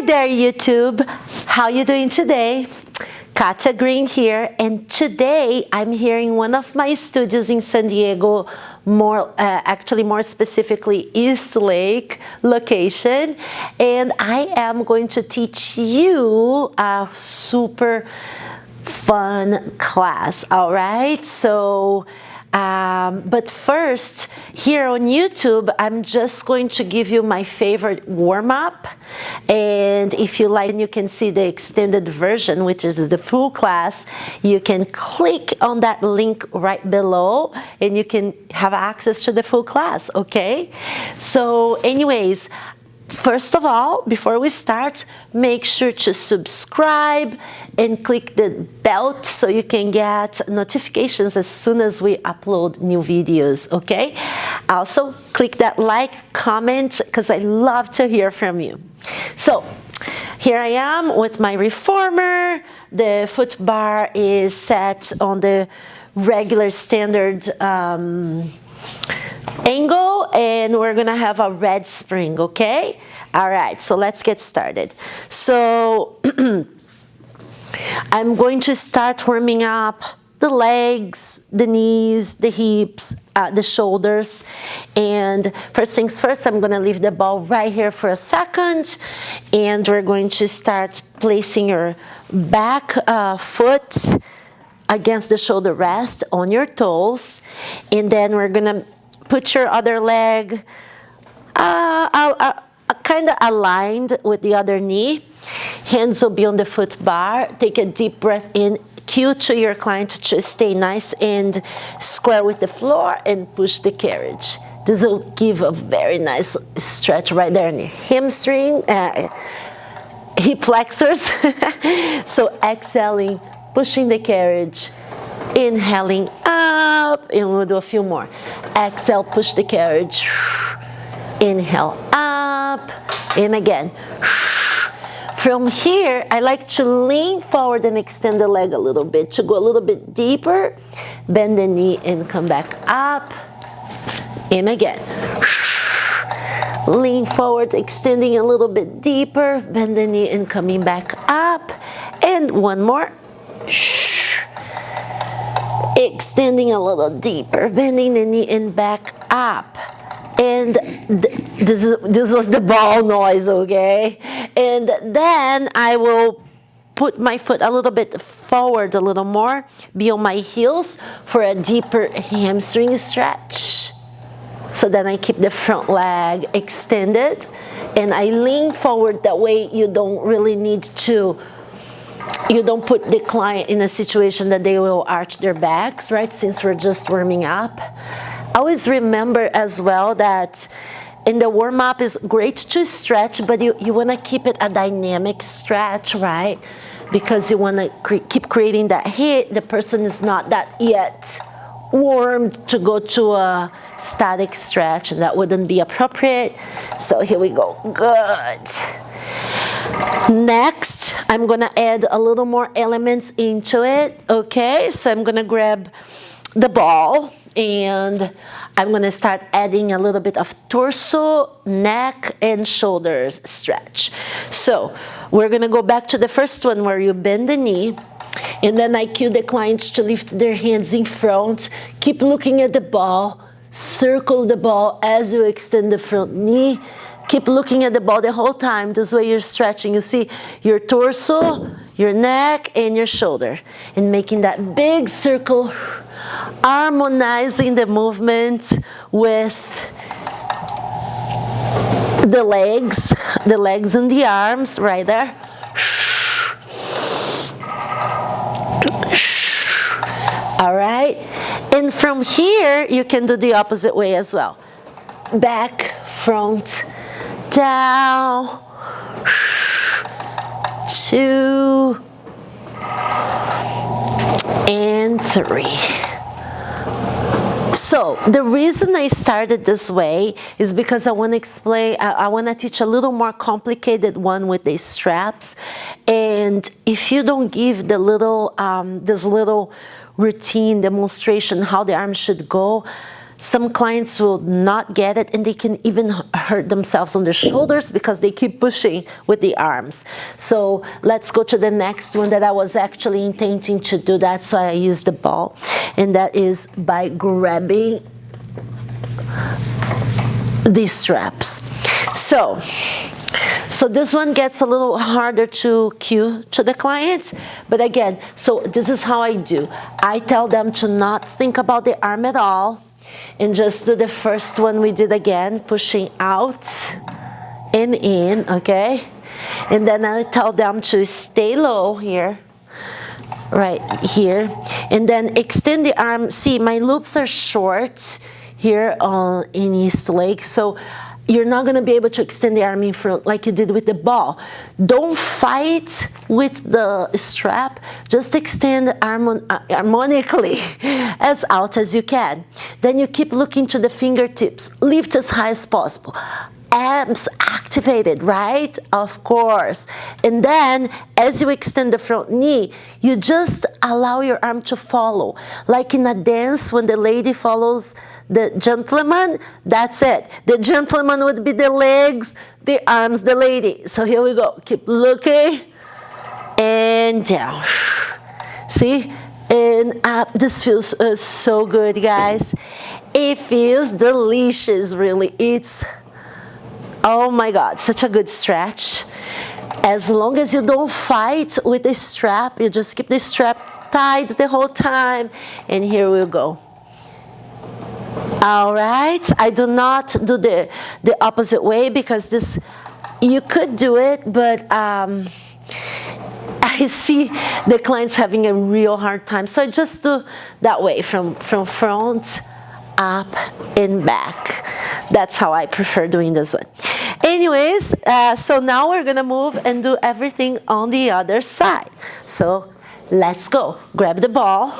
there, YouTube. How you doing today? Katia Green here, and today I'm here in one of my studios in San Diego, actually more specifically East Lake location, and I am going to teach you a super fun class. All right, so but first, here on YouTube, I'm just going to give you my favorite warm-up, and if you like, you can see the extended version, which is the full class. You can click on that link right below and you can have access to the full class, okay? So anyways, first of all, before we start, make sure to subscribe and click the bell so you can get notifications as soon as we upload new videos, okay? Also, click that like, comment, because I love to hear from you. So, here I am with my reformer. The foot bar is set on the regular standard angle, and we're gonna have a red spring, okay? All right, so let's get started. So I'm going to start warming up the legs, the knees, the hips, the shoulders, and first things first, I'm gonna leave the ball right here for a second, and we're going to start placing your back foot against the shoulder rest on your toes, and then we're gonna put your other leg kind of aligned with the other knee. Hands will be on the foot bar. Take a deep breath in. Cue to your client to stay nice and square with the floor and push the carriage. This will give a very nice stretch right there in the hamstring, hip flexors. So exhaling, pushing the carriage. Inhaling up, and we'll do a few more. Exhale, push the carriage. Inhale up, and again. From here, I like to lean forward and extend the leg a little bit to go a little bit deeper. Bend the knee and come back up, and again. Lean forward, extending a little bit deeper. Bend the knee and coming back up, and one more. Extending a little deeper, bending the knee and back up. And this was the ball noise, okay? And then I will put my foot a little bit forward a little more, be on my heels for a deeper hamstring stretch. So then I keep the front leg extended, and I lean forward. That way you don't really need to, you don't put the client in a situation that they will arch their backs, right? Since we're just warming up. Always remember as well that in the warm-up is great to stretch, but you want to keep it a dynamic stretch, right? Because you want to keep creating that heat. The person is not that yet warmed to go to a static stretch, and that wouldn't be appropriate. So here we go. Good. Next, I'm gonna add a little more elements into it, okay? So I'm gonna grab the ball, and I'm gonna start adding a little bit of torso, neck, and shoulders stretch. So we're gonna go back to the first one where you bend the knee, and then I cue the clients to lift their hands in front. Keep looking at the ball, circle the ball as you extend the front knee. Keep looking at the ball the whole time. This way you're stretching. You see your torso, your neck, and your shoulder. And making that big circle, harmonizing the movement with the legs and the arms right there. All right. And from here, you can do the opposite way as well. Back, front, down, 2, and 3. So the reason I started this way is because I want to explain, I want to teach a little more complicated one with these straps. And if you don't give the little, this little routine demonstration how the arm should go, Some clients will not get it, and they can even hurt themselves on their shoulders because they keep pushing with the arms. So let's go to the next one that I was actually intending to do. That's why I used the ball, and that is by grabbing these straps. So this one gets a little harder to cue to the client, but again, so this is how I do. I tell them to not think about the arm at all, and just do the first one we did again, pushing out and in, okay? And then I tell them to stay low here, right here, and then extend the arm. See, my loops are short here in each leg, so you're not going to be able to extend the arm in front like you did with the ball. Don't fight with the strap. Just extend the arm harmonically as out as you can. Then you keep looking to the fingertips. Lift as high as possible. Abs activated, right? Of course. And then as you extend the front knee, you just allow your arm to follow. Like in a dance, when the lady follows the gentleman, that's it. The gentleman would be the legs, the arms, the lady. So here we go. Keep looking and down. See? And up. This feels so good, guys. It feels delicious, really. It's, oh my God, such a good stretch. As long as you don't fight with the strap, you just keep the strap tight the whole time. And here we go. All right, I do not do the opposite way because this, you could do it, but I see the clients having a real hard time. So I just do that way, from front, up, and back. That's how I prefer doing this one. Anyways, so now we're gonna move and do everything on the other side. So let's go. Grab the ball.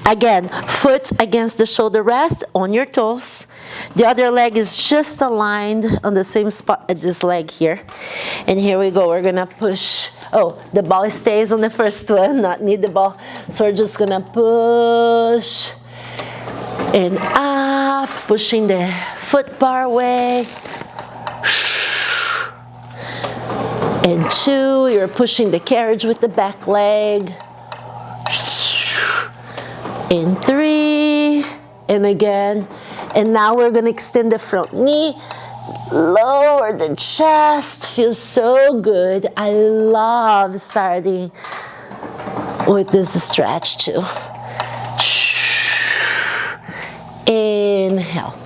Again, foot against the shoulder rest on your toes. The other leg is just aligned on the same spot as this leg here. And here we go, we're gonna push. Oh, the ball stays on the first one, not need the ball. So we're just gonna push and up, pushing the foot bar away. And 2, you're pushing the carriage with the back leg. In 3, and again, and now we're gonna extend the front knee, lower the chest, feels so good. I love starting with this stretch too. Inhale,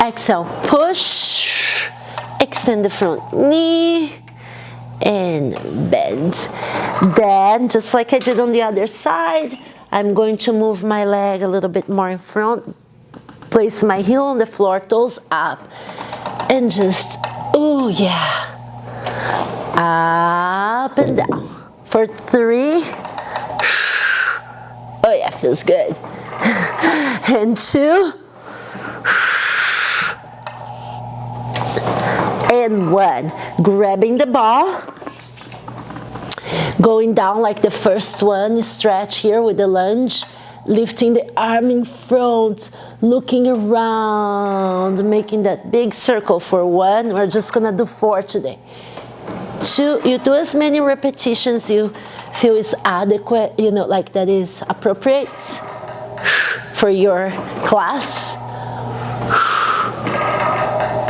exhale, push, extend the front knee, and bend. Then, just like I did on the other side, I'm going to move my leg a little bit more in front, place my heel on the floor, toes up, and just, oh yeah, up and down. For 3, oh yeah, feels good. And 2, and 1. Grabbing the ball, going down like the first one, stretch here with the lunge, lifting the arm in front, looking around, making that big circle for 1. We're just gonna do 4 today. 2, you do as many repetitions you feel is adequate, you know, like that is appropriate for your class.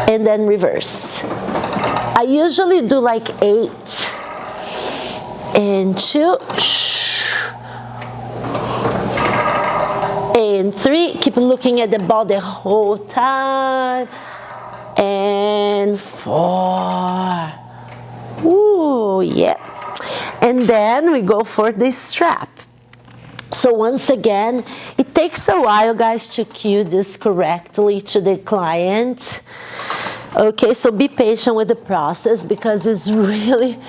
And then reverse. I usually do like 8. And 2. And 3. Keep looking at the ball the whole time. And 4. Ooh, yeah. And then we go for the strap. So once again, it takes a while, guys, to cue this correctly to the client. Okay, so be patient with the process because it's really,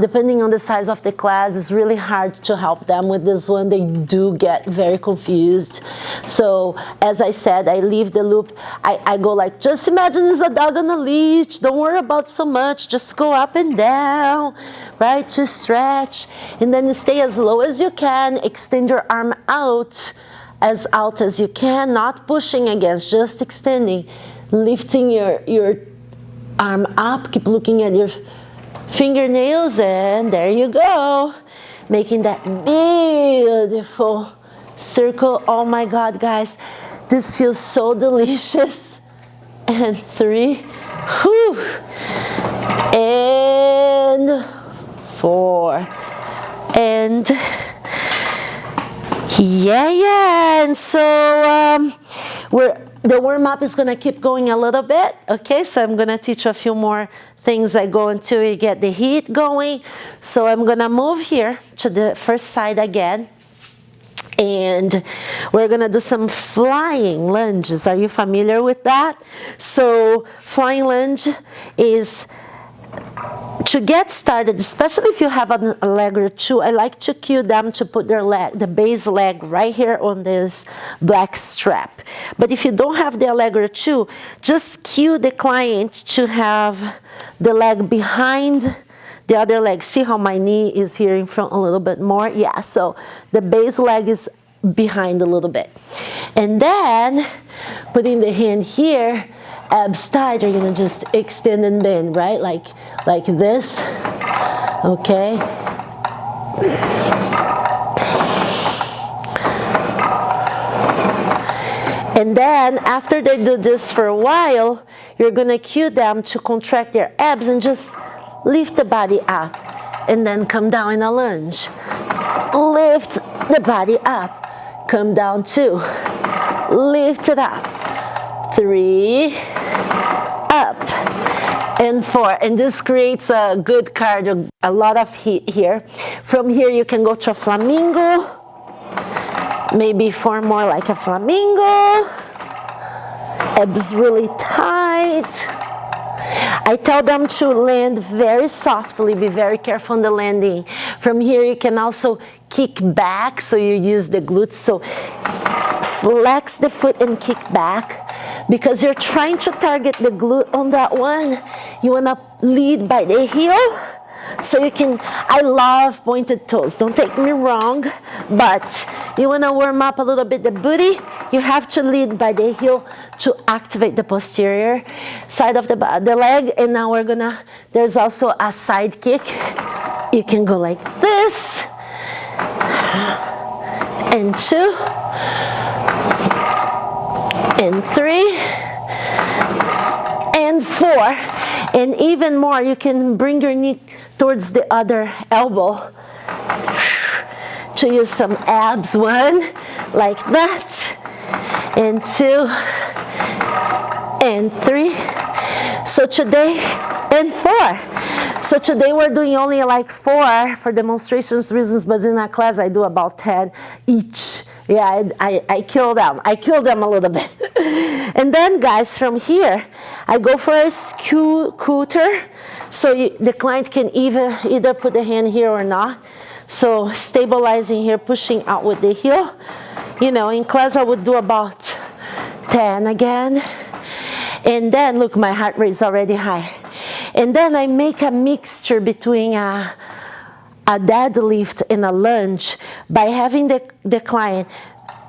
depending on the size of the class, it's really hard to help them with this one. They do get very confused. So as I said, I leave the loop. I go like, just imagine there's a dog on a leash. Don't worry about so much. Just go up and down. right? To stretch, and then stay as low as you can. Extend your arm out as you can, not pushing against, just extending, lifting your arm up. Keep looking at your fingernails, and there you go, making that beautiful circle. Oh my God, guys, this feels so delicious. And 3, whew, and 4, and yeah. And so the warm-up is going to keep going a little bit, okay? So I'm going to teach a few more things I go until we get the heat going. So I'm going to move here to the first side again. And we're going to do some flying lunges. Are you familiar with that? So flying lunge is to get started, especially if you have an Allegro 2, I like to cue them to put their leg, the base leg, right here on this black strap. But if you don't have the Allegro 2, just cue the client to have the leg behind the other leg. See how my knee is here in front a little bit more? Yeah, so the base leg is behind a little bit. And then putting the hand here, abs tight, you're gonna just extend and bend, right? Like this, okay? And then after they do this for a while, you're gonna cue them to contract their abs and just lift the body up and then come down in a lunge. Lift the body up, come down 2, lift it up, 3, up, and 4. And this creates a good cardio, a lot of heat here. From here you can go to a flamingo, maybe 4 more like a flamingo, abs really tight. I tell them to land very softly, be very careful on the landing. From here you can also kick back, so you use the glutes. So flex the foot and kick back, because you're trying to target the glute on that one. You want to lead by the heel, so you can, I love pointed toes, don't take me wrong, but you want to warm up a little bit the booty. You have to lead by the heel to activate the posterior side of the leg. And now we're gonna, there's also a side kick. You can go like this, and 2, and 3, and 4, and even more. You can bring your knee towards the other elbow to use some abs. 1, like that, and 2, and 3. So today, and 4. So today we're doing only like 4 for demonstrations reasons, but in a class I do about 10 each. Yeah, I kill them. I kill them a little bit. And then, guys, from here, I go for a scooter. So the client can either put the hand here or not. So stabilizing here, pushing out with the heel. You know, in class I would do about 10 again. And then, look, my heart rate is already high. And then I make a mixture between a deadlift and a lunge by having the client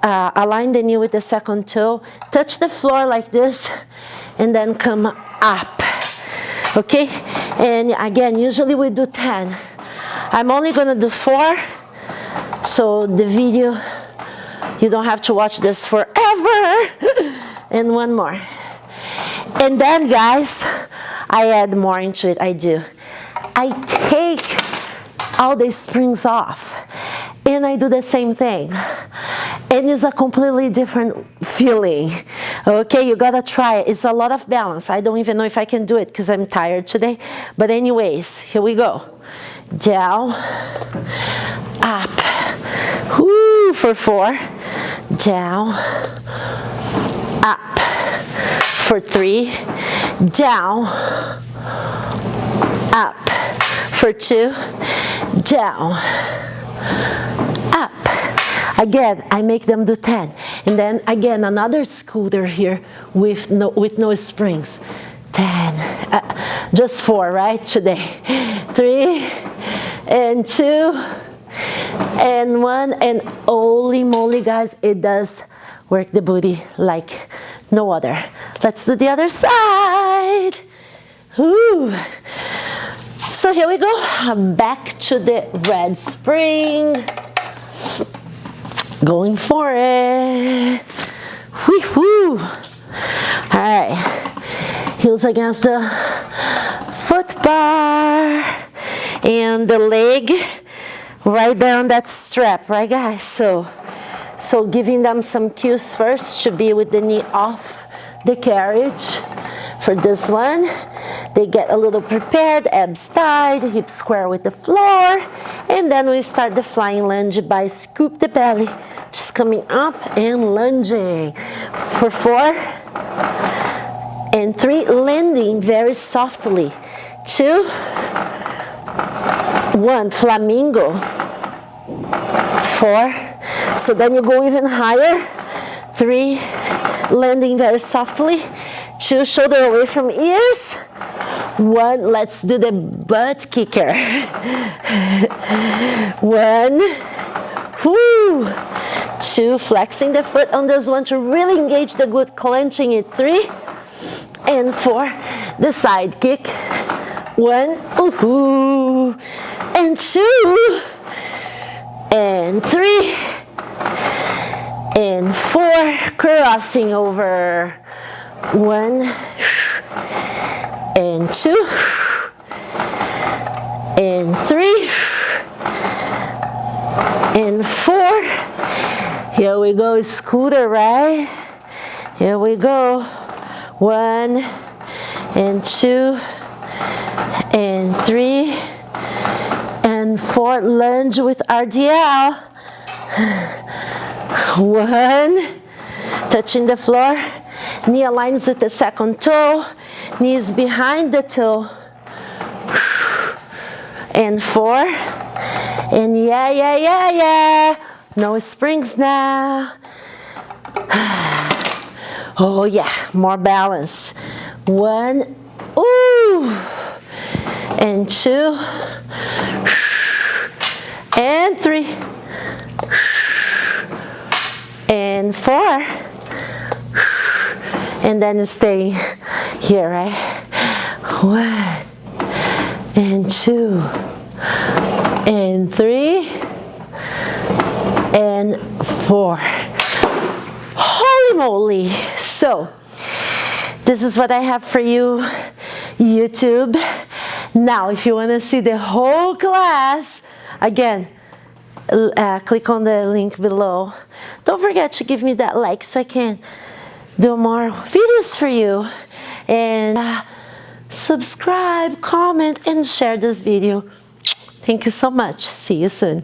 align the knee with the second toe, touch the floor like this, and then come up, okay? And again, usually we do 10. I'm only gonna do 4, so the video, you don't have to watch this forever. And 1 more. And then, guys, I add more into it. I do. I take all the springs off, and I do the same thing. And it's a completely different feeling. Okay, you gotta try it. It's a lot of balance. I don't even know if I can do it because I'm tired today. But anyways, here we go. Down, up, whoo, for 4, down, up, for 3, down, up, for 2, down, up. Again, I make them do 10. And then again, another scooter here with no springs. 10, just 4, right, today. 3, and 2, and 1, and holy moly, guys, it does work the booty like no other. Let's do the other side. Ooh. So here we go, back to the red spring. Going for it. Woo-hoo. All right, heels against the foot bar and the leg right there on that strap, right guys? So giving them some cues first to be with the knee off the carriage. For this one, they get a little prepared, abs tied, hips square with the floor, and then we start the flying lunge by scoop the belly, just coming up and lunging. For 4 and 3, landing very softly. 2, 1, flamingo. 4, so then you go even higher. 3, landing very softly. 2, shoulder away from ears. 1, let's do the butt kicker. 1, whoo. 2, flexing the foot on this one to really engage the glute, clenching it. 3, and 4, the side kick. 1, ooh, and 2, and 3, and 4, crossing over. 1, and 2, and 3, and 4. Here we go, scooter, right? Here we go. 1, and 2, and 3, and 4. Lunge with RDL. 1, touching the floor. Knee aligns with the second toe. Knees behind the toe. And 4. And yeah. No springs now. Oh yeah, more balance. 1, ooh. And 2. And 3. And 4. And then stay here, right? 1, and 2, and 3, and 4. Holy moly! So, this is what I have for you, YouTube. Now, if you want to see the whole class, again, click on the link below. Don't forget to give me that like so I can do more videos for you, and subscribe, comment, and share this video. Thank you so much. See you soon.